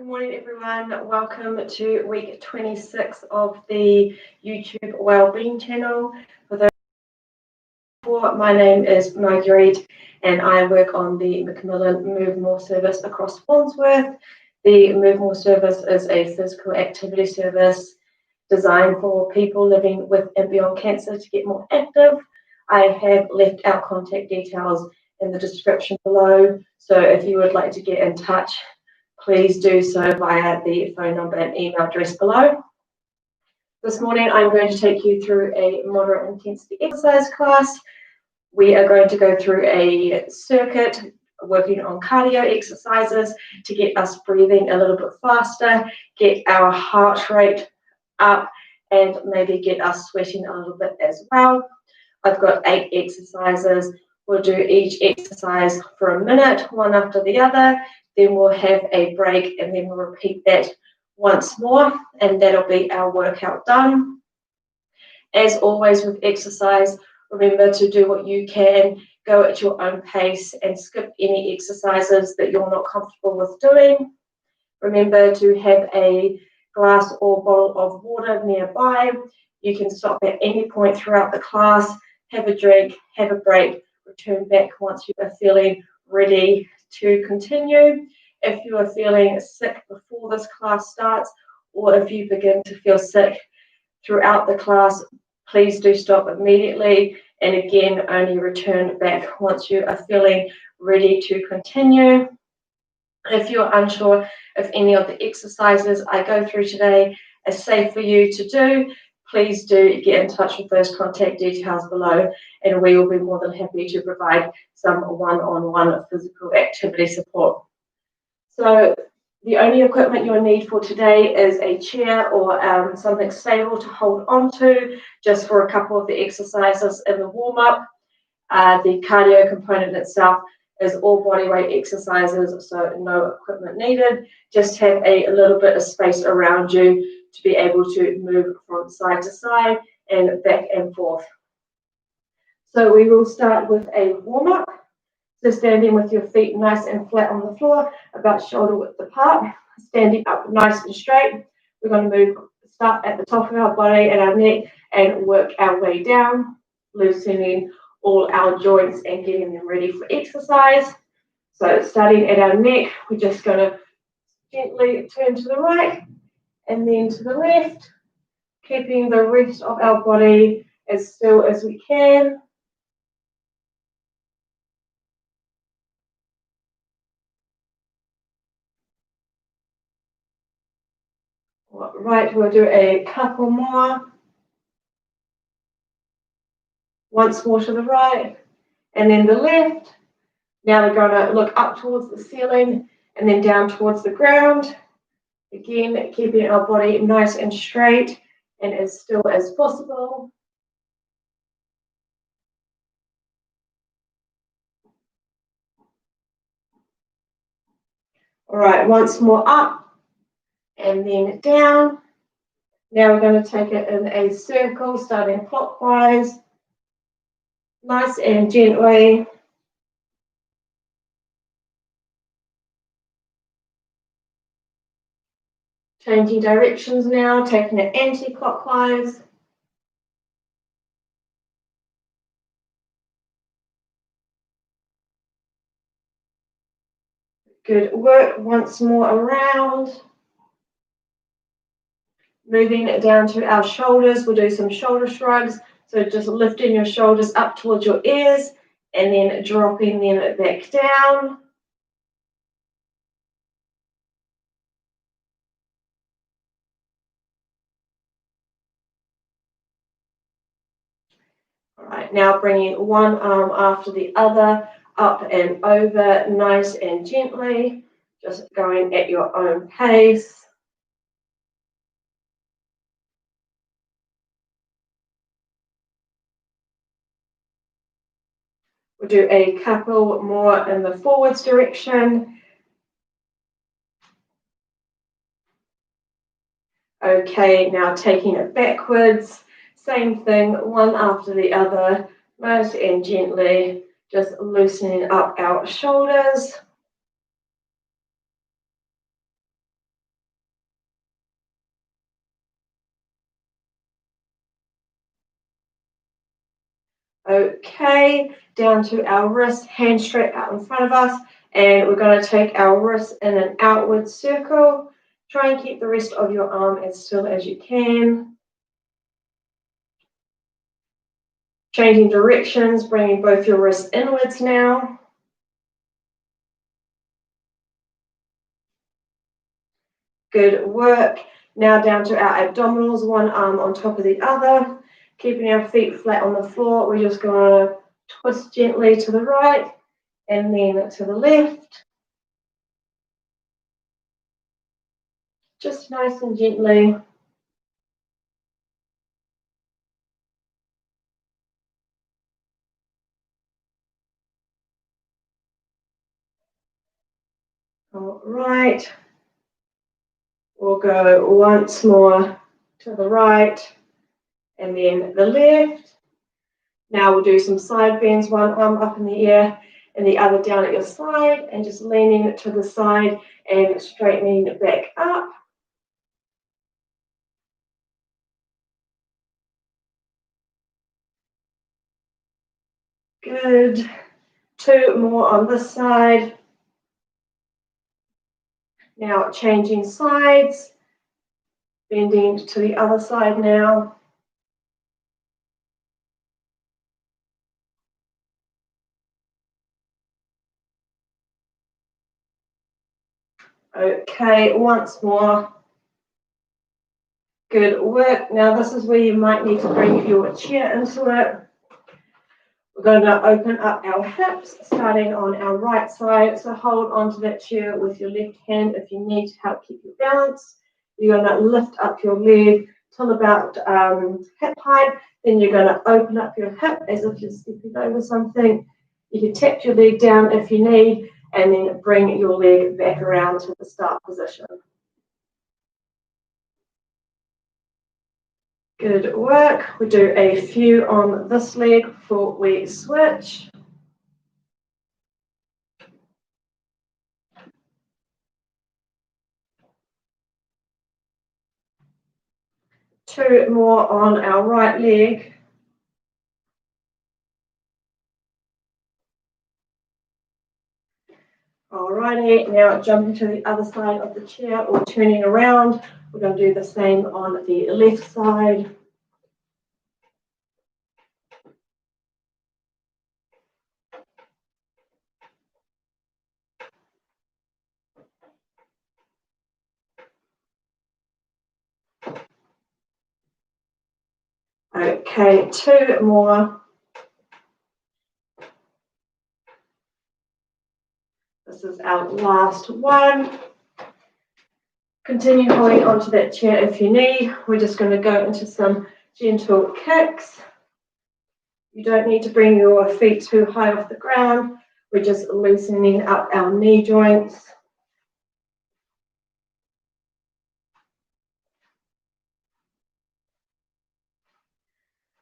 Good morning, everyone. Welcome to week 26 of the YouTube Wellbeing channel. My name is Marguerite, and I work on the Macmillan Move More service across Wandsworth. The Move More service is a physical activity service designed for people living with and beyond cancer to get more active. I have left our contact details in the description below, so if you would like to get in touch, please do so via the phone number and email address below. This morning, I'm going to take you through a moderate intensity exercise class. We are going to go through a circuit working on cardio exercises to get us breathing a little bit faster, get our heart rate up, and maybe get us sweating a little bit as well. I've got 8 exercises. We'll do each exercise for a minute, one after the other. Then we'll have a break and then we'll repeat that once more, and that'll be our workout done. As always with exercise, remember to do what you can, go at your own pace and skip any exercises that you're not comfortable with doing. Remember to have a glass or bottle of water nearby. You can stop at any point throughout the class, have a drink, have a break, return back once you are feeling ready to continue. If you are feeling sick before this class starts, or if you begin to feel sick throughout the class, please do stop immediately, and again only return back once you are feeling ready to continue. If you're unsure if any of the exercises I go through today are safe for you to do, please do get in touch with those contact details below, and we will be more than happy to provide some one-on-one physical activity support. So the only equipment you'll need for today is a chair or something stable to hold onto just for a couple of the exercises in the warm-up. The cardio component itself is all body weight exercises, so no equipment needed. Just have a little bit of space around you to be able to move from side to side and back and forth. So we will start with a warm-up. So standing with your feet nice and flat on the floor, about shoulder width apart, standing up nice and straight. We're going to start at the top of our body and our neck and work our way down, loosening all our joints and getting them ready for exercise. So starting at our neck, we're just going to gently turn to the right and then to the left, keeping the rest of our body as still as we can. Right, we'll do a couple more. Once more to the right, and then the left. Now we're going to look up towards the ceiling and then down towards the ground. Again, keeping our body nice and straight and as still as possible. All right, once more up and then down. Now we're going to take it in a circle, starting clockwise, nice and gently. Changing directions now, taking it anti-clockwise. Good work. Once more around. Moving it down to our shoulders, we'll do some shoulder shrugs. So just lifting your shoulders up towards your ears and then dropping them back down. All right, now bringing one arm after the other, up and over, nice and gently, just going at your own pace. We'll do a couple more in the forwards direction. Okay, now taking it backwards. Same thing, one after the other, nice and gently, just loosening up our shoulders. Okay, down to our wrist, hands straight out in front of us, and we're going to take our wrist in an outward circle. Try and keep the rest of your arm as still as you can. Changing directions, bringing both your wrists inwards now. Good work. Now down to our abdominals, one arm on top of the other. Keeping our feet flat on the floor, we're just going to twist gently to the right and then to the left. Just nice and gently. All right. We'll go once more to the right and then the left. Now we'll do some side bends, one arm up in the air and the other down at your side, and just leaning to the side and straightening back up. Good. 2 more on this side. Now changing sides, bending to the other side now. Okay, once more. Good work. Now this is where you might need to bring your chair into it. We're going to open up our hips, starting on our right side. So hold onto that chair with your left hand if you need to help keep your balance. You're going to lift up your leg till about hip height. Then you're going to open up your hip as if you're stepping over something. You can tap your leg down if you need, and then bring your leg back around to the start position. Good work. We do a few on this leg before we switch. Two more on our right leg. Alrighty, now jumping to the other side of the chair or turning around. We're going to do the same on the left side. Okay, 2 more. This is our last one. Continue holding onto that chair if you need. We're just going to go into some gentle kicks. You don't need to bring your feet too high off the ground. We're just loosening up our knee joints.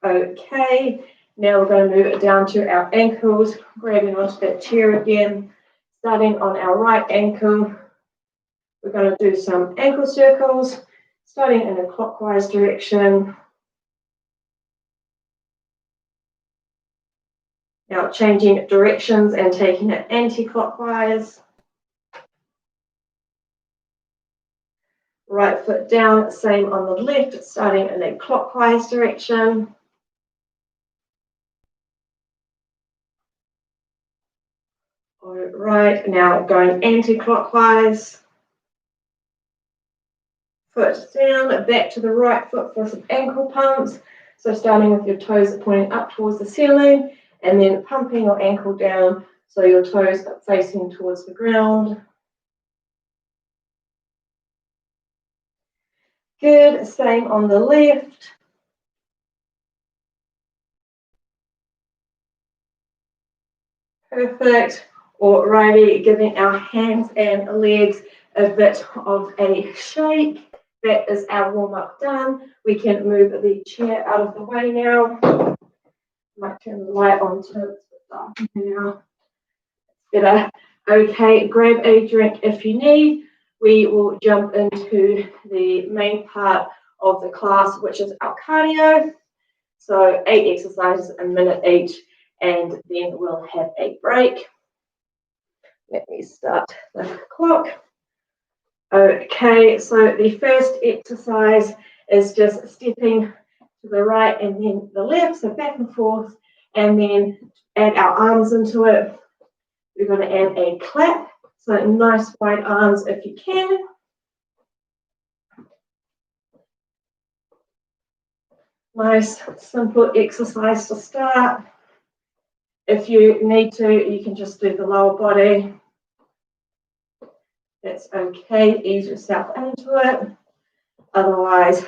Okay, now we're going to move it down to our ankles, grabbing onto that chair again, starting on our right ankle. We're going to do some ankle circles, starting in a clockwise direction. Now changing directions and taking it anti-clockwise. Right foot down, same on the left, starting in a clockwise direction. All right, now going anti-clockwise. Foot down, back to the right foot for some ankle pumps. So starting with your toes pointing up towards the ceiling and then pumping your ankle down so your toes are facing towards the ground. Good, same on the left. Perfect. Alrighty, giving our hands and legs a bit of a shake. That is our warm-up done. We can move the chair out of the way now. Might turn the light on so it's a bit dark now. Better. Okay, grab a drink if you need. We will jump into the main part of the class, which is our cardio. So 8 exercises a minute each. and then we'll have a break. Let me start the clock. Okay, so the first exercise is just stepping to the right and then the left, so back and forth, and then add our arms into it. We're going to add a clap, so nice wide arms if you can. Nice, simple exercise to start. If you need to, you can just do the lower body. That's okay, ease yourself into it. Otherwise,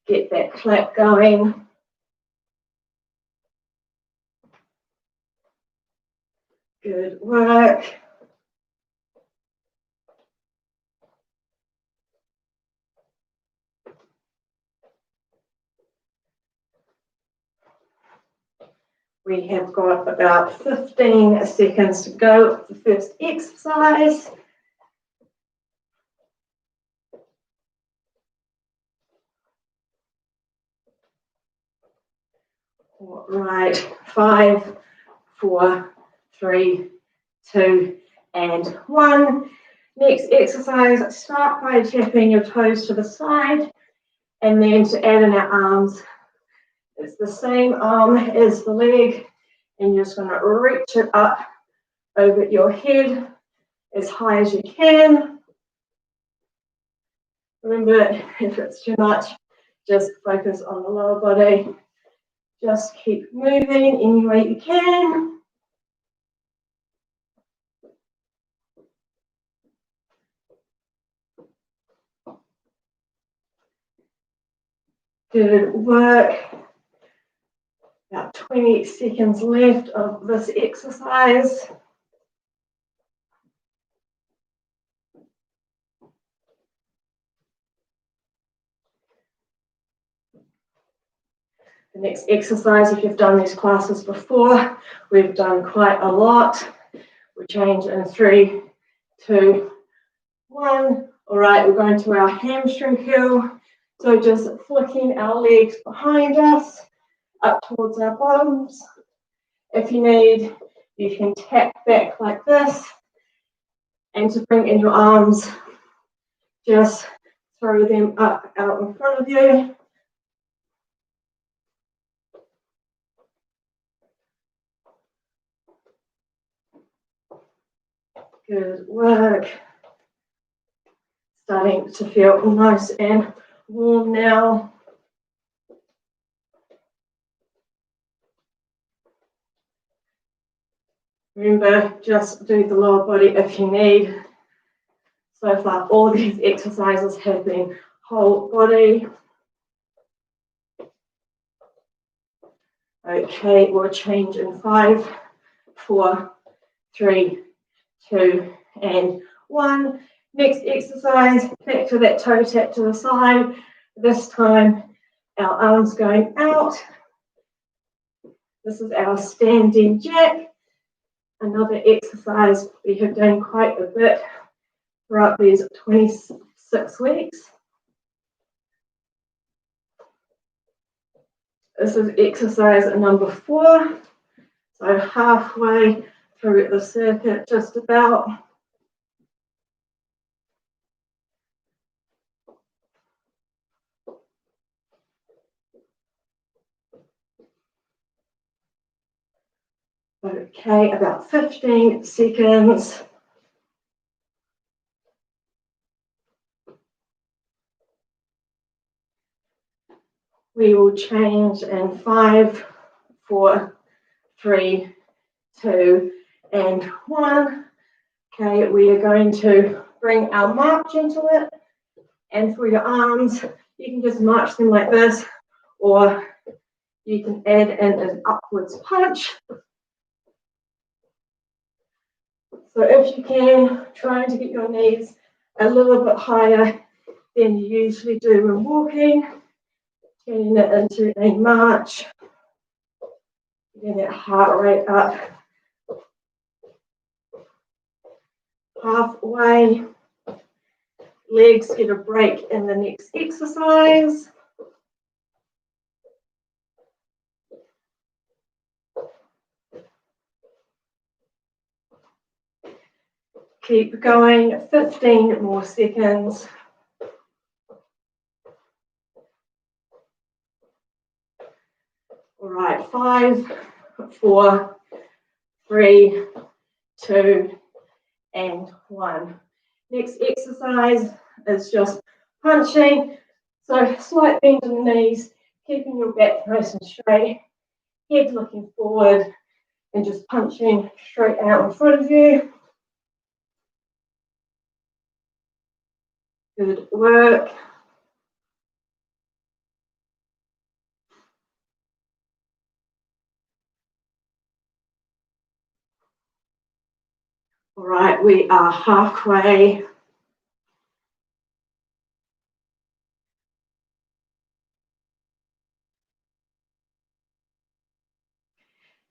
get that clap going. Good work. We have got about 15 seconds to go with the first exercise. All right, 5, 4, 3, 2, and 1. Next exercise, start by tapping your toes to the side, and then to add in our arms, it's the same arm as the leg, and you're just going to reach it up over your head as high as you can. Remember, if it's too much, just focus on the lower body. Just keep moving any way you can. Good work. About 20 seconds left of this exercise. The next exercise, if you've done these classes before, we've done quite a lot. We change in 3, 2, 1. All right, we're going to our hamstring curl. So just flicking our legs behind us, up towards our bottoms. If you need, you can tap back like this. And to bring in your arms, just throw them up out in front of you. Good work. Starting to feel nice and warm now. Remember, just do the lower body if you need. So far, all these exercises have been whole body. Okay, we'll change in 5, 4, 3, 2, and 1. Next exercise, back to that toe tap to the side. This time, our arms going out. This is our standing jack. Another exercise we have done quite a bit throughout these 26 weeks. This is exercise number 4. So halfway through the circuit, just about. Okay, about 15 seconds. We will change in 5, 4, 3, 2, and 1. Okay, we are going to bring our march into it. And for your arms, you can just march them like this, or you can add in an upwards punch. So if you can, trying to get your knees a little bit higher than you usually do when walking, turning it into a march, getting that heart rate up. Halfway, legs get a break in the next exercise. Keep going, 15 more seconds. All right, 5, 4, 3, 2, and 1. Next exercise is just punching. So slight bend in the knees, keeping your back nice and straight, head looking forward, and just punching straight out in front of you. Good work. All right, we are halfway.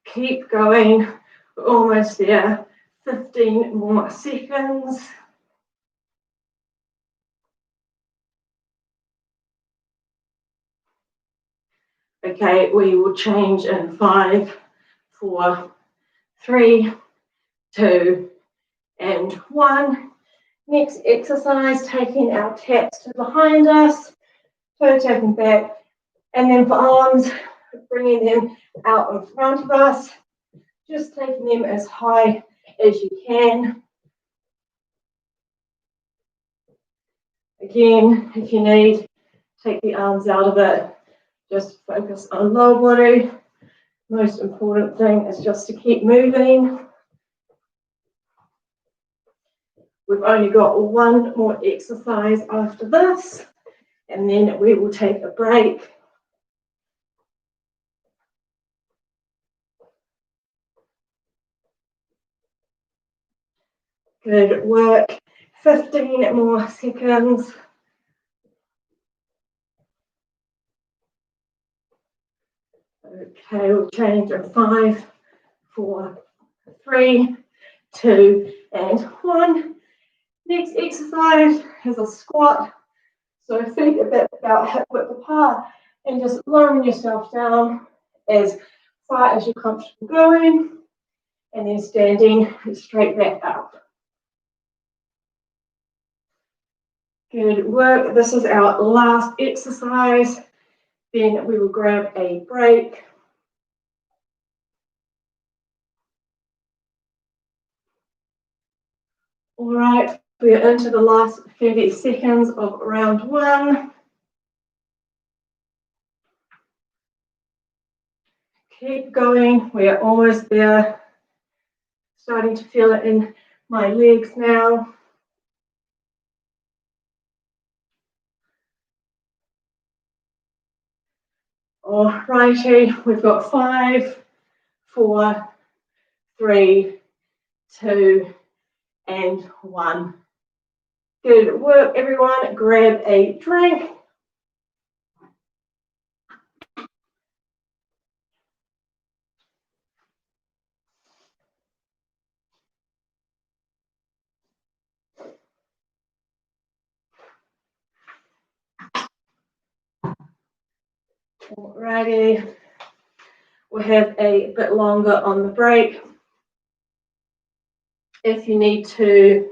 Keep going, we're almost there. 15 more seconds. Okay, we will change in 5, 4, 3, 2, and 1. Next exercise, taking our taps to behind us, toe tapping back, and then for arms, bringing them out in front of us, just taking them as high as you can. Again, if you need, take the arms out of it, just focus on lower body. Most important thing is just to keep moving. We've only got one more exercise after this, and then we will take a break. Good work. 15 more seconds. Okay, we'll change in 5, 4, 3, 2, and 1. Next exercise is a squat. So feet a bit about hip width apart and just lowering yourself down as far as you're comfortable going, and then standing straight back up. Good work. This is our last exercise. Then we will grab a break. All right, we are into the last 30 seconds of round 1. Keep going, we are almost there. Starting to feel it in my legs now. All righty, we've got 5, 4, 3, 2, and 1. Good work, everyone. Grab a drink. Alrighty, we'll have a bit longer on the break. If you need to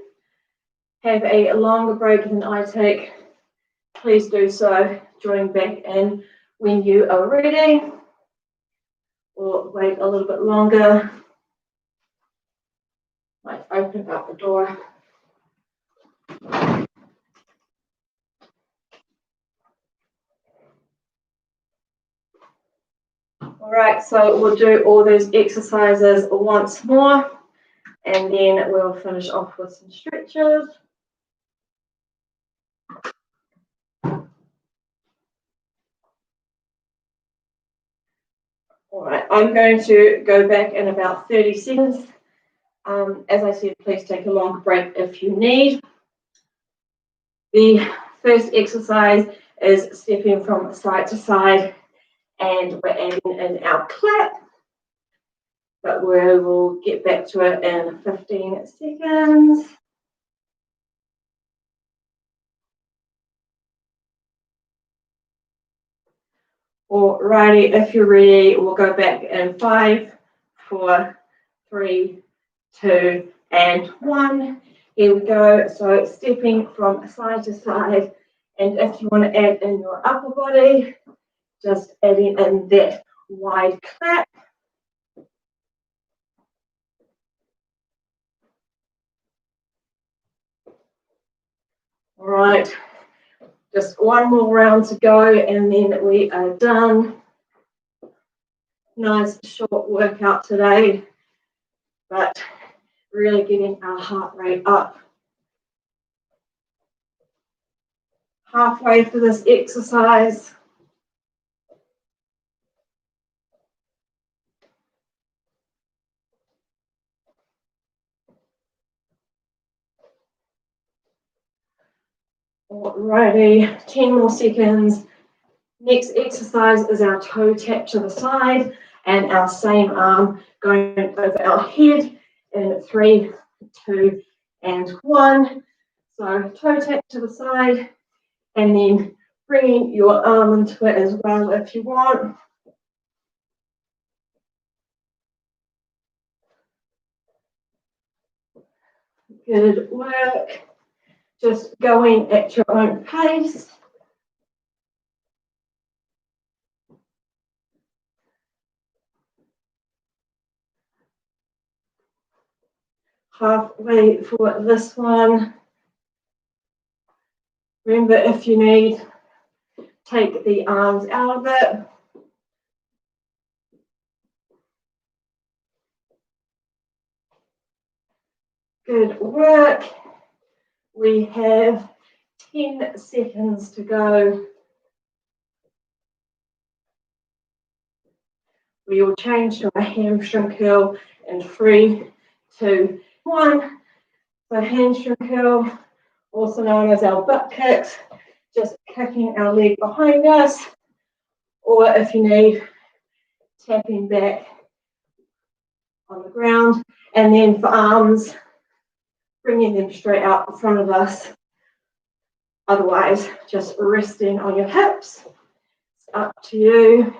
have a longer break than I take, please do so. Join back in when you are ready, or wait a little bit longer. Might open up the door. All right, so we'll do all those exercises once more, and then we'll finish off with some stretches. All right, I'm going to go back in about 30 seconds. As I said, please take a longer break if you need. The first exercise is stepping from side to side, and we're adding in our clap, but we will get back to it in 15 seconds. Alrighty, if you're ready, we'll go back in 5, 4, 3, 2, and 1. Here we go. So stepping from side to side. And if you want to add in your upper body, just adding in that wide clap. All right, just one more round to go and then we are done. Nice short workout today, but really getting our heart rate up. Halfway for this exercise. Alrighty, 10 more seconds. Next exercise is our toe tap to the side and our same arm going over our head in 3, 2, and 1. So toe tap to the side and then bringing your arm into it as well if you want. Good work. Just going at your own pace. Halfway for this one. Remember, if you need, take the arms out of it. Good work. We have 10 seconds to go. We will change to a hamstring curl in 3, 2, 1. So hamstring curl, also known as our butt kicks, just kicking our leg behind us, or if you need, tapping back on the ground. And then for arms, bringing them straight out in front of us. Otherwise, just resting on your hips. It's up to you.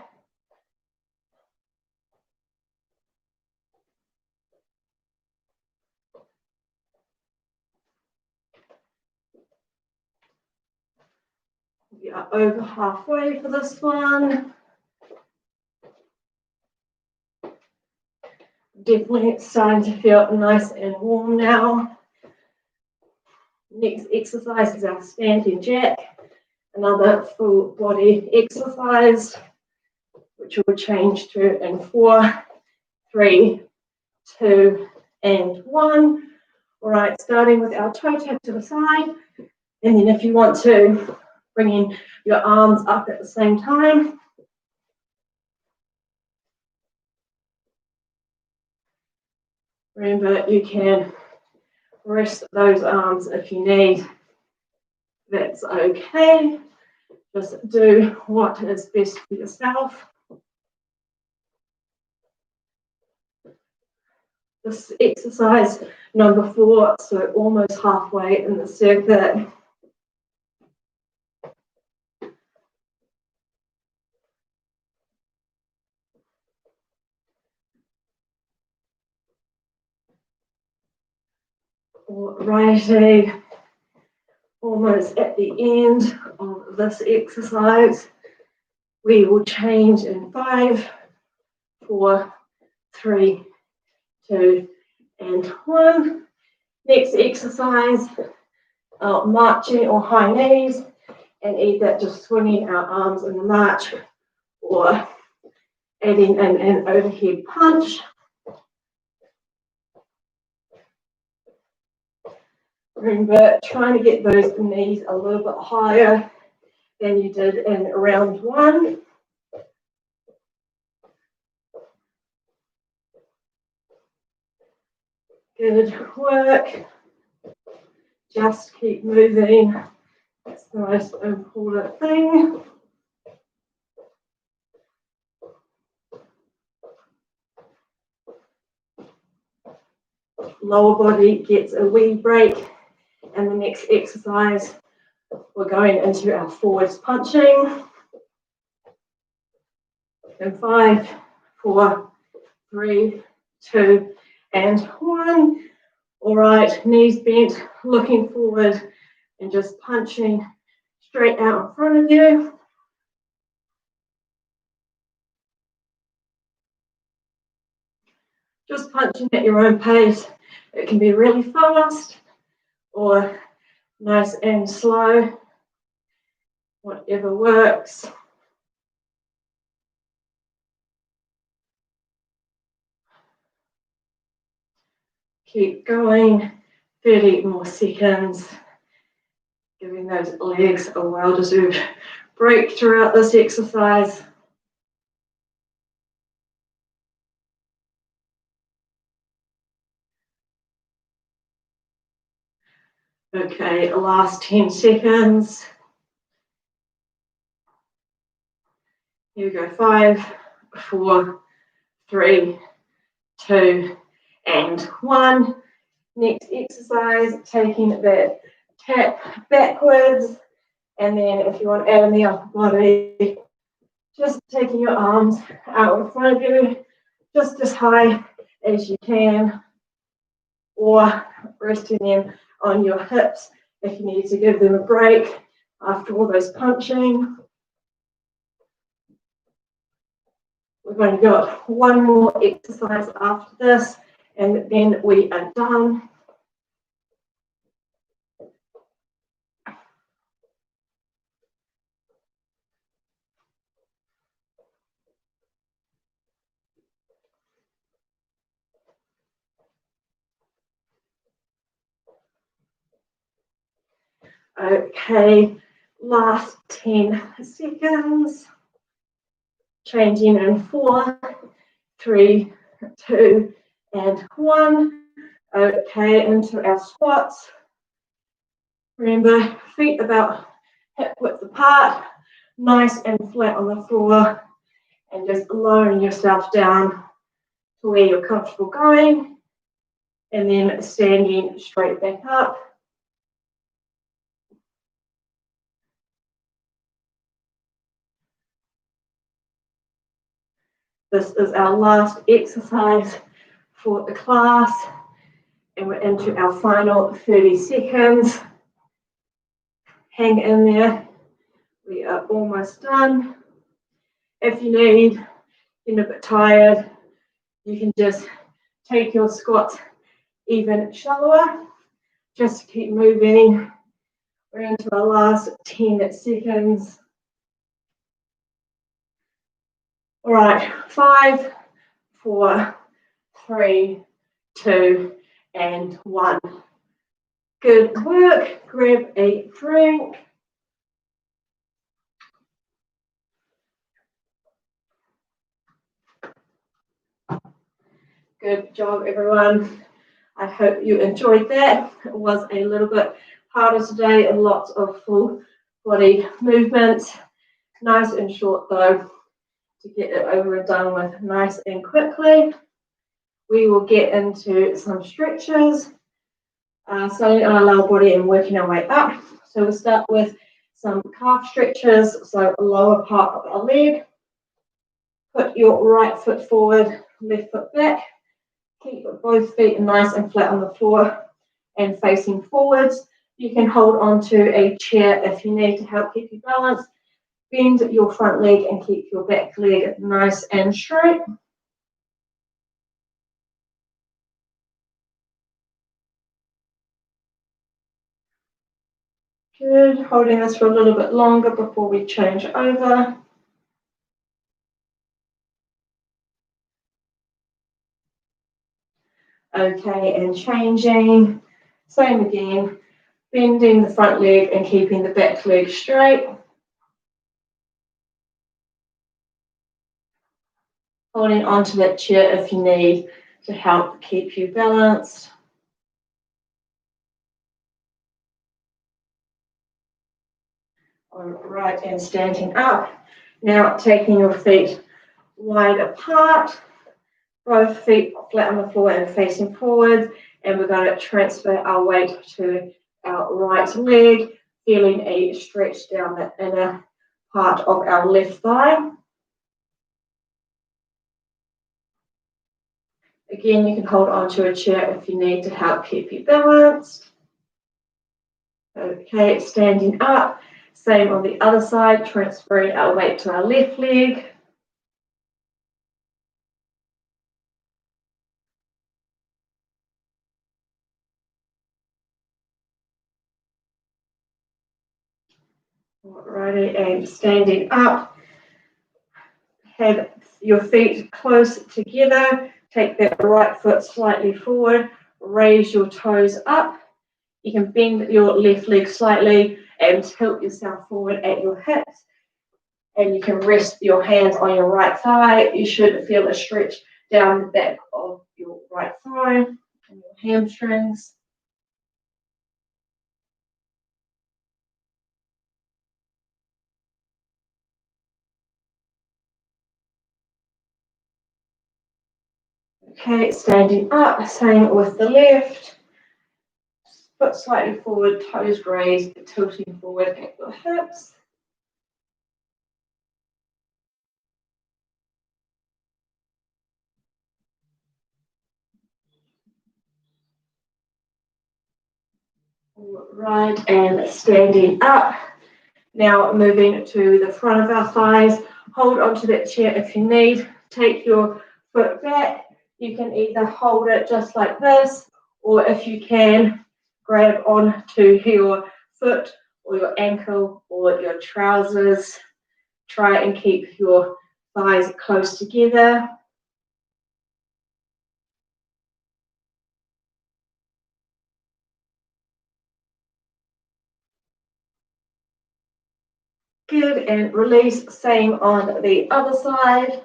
We are over halfway for this one. Definitely starting to feel nice and warm now. Next exercise is our standing jack, another full body exercise, which we'll change to in 4, 3, 2, and 1. All right, starting with our toe tap to the side, and then if you want to, bringing your arms up at the same time. Remember, you can rest those arms if you need. That's okay. Just do what is best for yourself. This exercise number 4, so almost halfway in the circuit. Alrighty, almost at the end of this exercise. We will change in 5, 4, 3, 2, and 1. Next exercise, marching or high knees, and either just swinging our arms in the march or adding in an overhead punch. Remember, trying to get those knees a little bit higher than you did in round 1. Good work. Just keep moving. That's the most important thing. Lower body gets a wee break. And the next exercise, we're going into our forwards punching. In 5, 4, 3, 2, and 1. All right, knees bent, looking forward and just punching straight out in front of you. Just punching at your own pace. It can be really fast or nice and slow, whatever works. Keep going, 30 more seconds. Giving those legs a well-deserved break throughout this exercise. Okay, last 10 seconds. Here we go, 5, 4, 3, 2, and 1. Next exercise, taking that tap backwards, and then if you want to add in the upper body, just taking your arms out in front of you, just as high as you can, or resting them on your hips if you need to give them a break after all those punching. We've only got one more exercise after this, and then we are done. Okay, last 10 seconds. Changing in 4, 3, 2, and 1. Okay, into our squats. Remember, feet about hip width apart, nice and flat on the floor, and just lowering yourself down to where you're comfortable going, and then standing straight back up. This is our last exercise for the class, and we're into our final 30 seconds. Hang in there. We are almost done. If you need, you're a bit tired, you can just take your squats even shallower. Just keep moving. We're into our last 10 seconds. All right, 5, 4, 3, 2, and 1. Good work. Grab a drink. Good job, everyone. I hope you enjoyed that. It was a little bit harder today and lots of full body movements. Nice and short though, to get it over and done with nice and quickly. We will get into some stretches, starting on our lower body and working our way up. So we'll start with some calf stretches, so lower part of our leg. Put your right foot forward, left foot back. Keep both feet nice and flat on the floor and facing forwards. You can hold on to a chair if you need to help keep you balanced. Bend your front leg and keep your back leg nice and straight. Good. Holding this for a little bit longer before we change over. Okay, and changing. Same again. Bending the front leg and keeping the back leg straight. Holding onto that chair if you need to help keep you balanced. All right, and standing up. Now taking your feet wide apart, both feet flat on the floor and facing forward, and we're going to transfer our weight to our right leg, feeling a stretch down the inner part of our left thigh. Again, you can hold onto a chair if you need to help keep you balanced. Okay, standing up. Same on the other side, transferring our weight to our left leg. Alrighty, and standing up. Have your feet close together. Take that right foot slightly forward. Raise your toes up. You can bend your left leg slightly and tilt yourself forward at your hips. And you can rest your hands on your right thigh. You should feel a stretch down the back of your right thigh and your hamstrings. Okay, standing up, same with the left. Foot slightly forward, toes raised, tilting forward at your hips. All right, and standing up. Now moving to the front of our thighs. Hold onto that chair if you need. Take your foot back. You can either hold it just like this, or if you can, grab onto your foot or your ankle or your trousers. Try and keep your thighs close together. Good, and release. Same on the other side.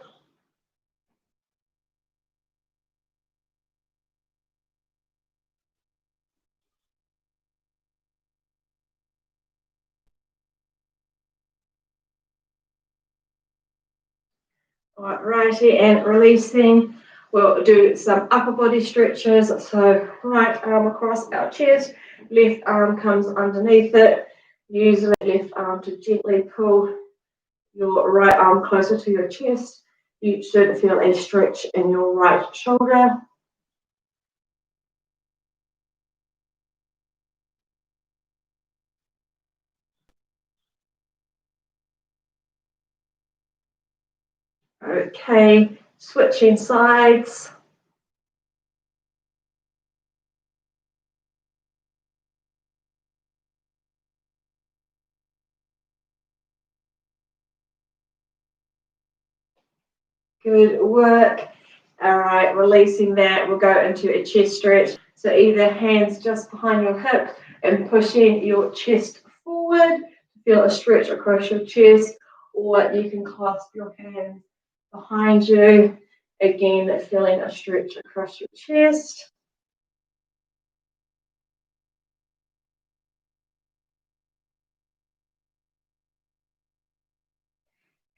Righty, and releasing. We'll do some upper body stretches. So right arm across our chest, left arm comes underneath it. Use the left arm to gently pull your right arm closer to your chest. You should feel a stretch in your right shoulder. Okay, switching sides. Good work. All right, releasing that, we'll go into a chest stretch. So either hands just behind your hip and pushing your chest forward, feel a stretch across your chest, or you can clasp your hands behind you, again, feeling a stretch across your chest.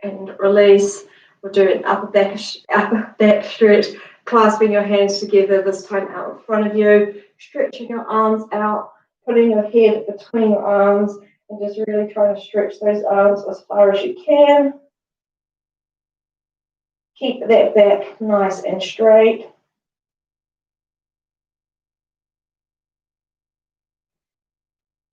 And release. We'll do an upper back stretch, clasping your hands together, this time out in front of you, stretching your arms out, putting your head between your arms, and just really trying to stretch those arms as far as you can. Keep that back nice and straight.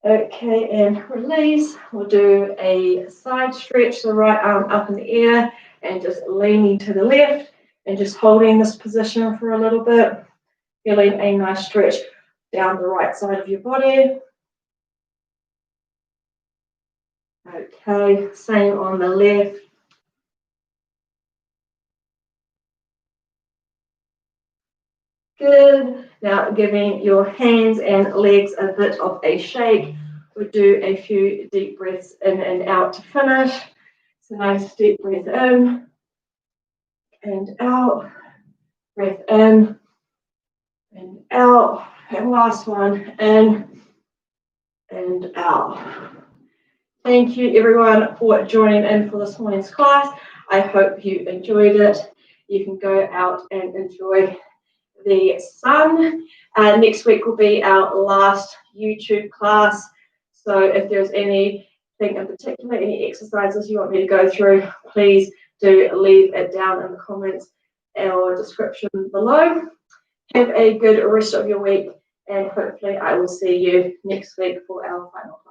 Okay, and release. We'll do a side stretch, the right arm up in the air and just leaning to the left and just holding this position for a little bit, feeling a nice stretch down the right side of your body. Okay, same on the left. Good. Now giving your hands and legs a bit of a shake. We'll do a few deep breaths in and out to finish. So nice deep breath in and out. Breath in and out. And last one, in and out. Thank you everyone for joining in for this morning's class. I hope you enjoyed it. You can go out and enjoy the sun. Next week will be our last YouTube class. So if there's anything in particular, any exercises you want me to go through, please do leave it down in the comments or description below. Have a good rest of your week, and hopefully I will see you next week for our final class.